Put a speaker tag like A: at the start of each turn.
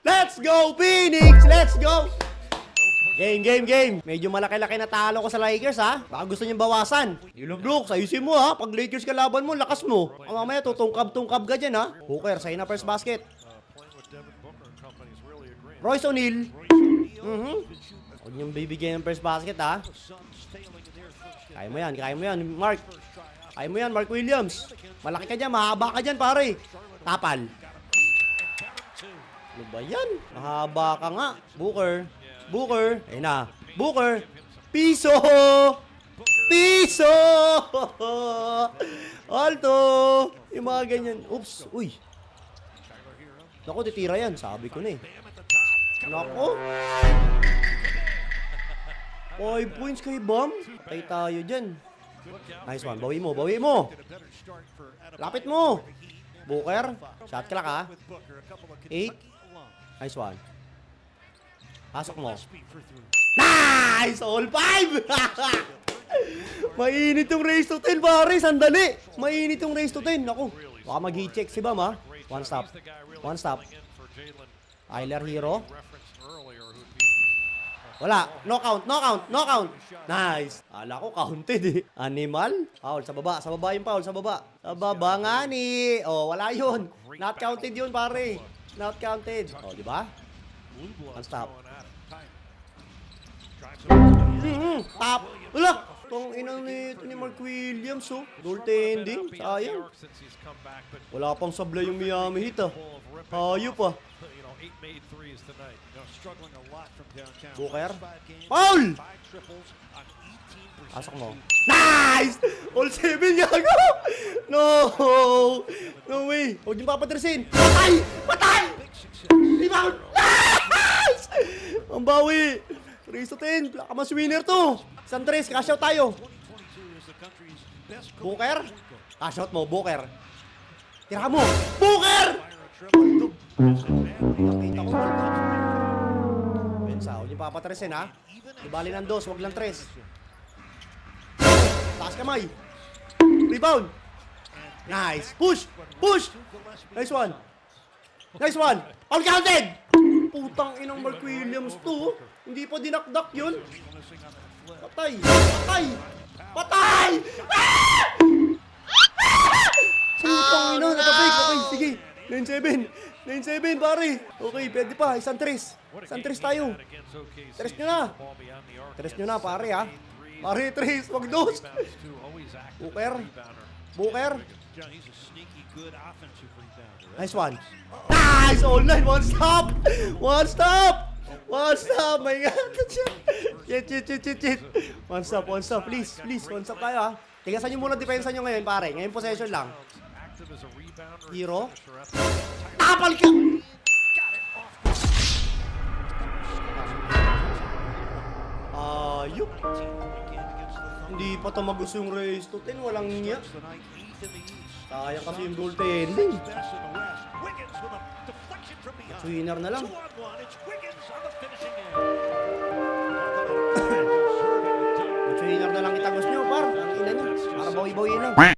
A: Let's go, Phoenix! Let's go! Game. Medyo malaki-laki na talo ko sa Lakers, ha? Baka gusto niyong bawasan. Ilog Brooks, ayusin mo, ha? Pag Lakers ka laban mo, lakas mo. Ang mamaya, tutungkab-tungkab ka dyan, ha? Booker, sa'yo na first basket. Royce O'Neal. Huwag niyong bibigyan ng first basket, ha? Kaya mo yan, Mark. Kaya mo yan, Mark Williams. Malaki ka dyan, mahaba ka dyan, pare. Tapal. Ano ba yan? Mahaba ka nga. Booker. Ayun na. Booker. Piso! Alto! Yung mga ganyan. Oops. Uy. Naku, titira yan. Sabi ko na eh. Naku. 5 points kay Bam. Patay tayo dyan. Nice one. Bawi mo. Lapit mo. Booker. Shot clock, ha. 8. Nice one. Pasok mo. Nice! All 5! Mainit yung race to 10, pare. Sandali. Mainit yung race to 10. Naku. Baka mag-heat check si Bam, ha. One stop. Tyler Hero. Wala. No count. Nice. Ala ko counted eh. Animal. Foul. Sa baba yung foul. Sa baba nga ni. Oh, wala yun. Not counted yun, pare. Not counted. Oh, di ba? One stop. Tap. Wala. Tong inang ni Mark Williams, oh. Goaltending. Sayang. Wala pang sablay yung Miami Heat, ah. Hayop, ah. Booker. Foul! Pasok mo. Nice! All 7 gago! No! No way! Huwag yung papatrasin. Patay! Rebound! Nice! Ang bawi! 3-10. Plakamas winner to. Isang 3. Cash out tayo. Booker. Cash out mo. Booker. Tira mo. Booker! Nakita ko. Bensa. Huwag yung papatrasin, ha? Ibali ng 2. Huwag lang 3. Taas kamay. Rebound. Nice. Push. Nice one. All counted. Putang inang Mark Williams to. Hindi pa dinakdak yun. Patay. Putang ina. Nakabig. Okay, sige. 9-7, pare. Okay, pwede pa. Isang 3 tayo. 3 nyo na, pare, ha. Pare, 3. Wag 2. Booker. Nice one. Nice! All 9. One stop. My God. Shit. One stop. Please. One stop tayo, ha. Tigasan nyo muna depensa nyo ngayon, pare. Ngayon possession lang. Hero. Tapal ka! Ayup. Hindi pa tamagos yung race to 10. Walang niya. Sayang kasi yung goaltending. Winner na lang. Winner na lang itagos nyo, par. Ang ina nyo. Para bawi-bawi lang.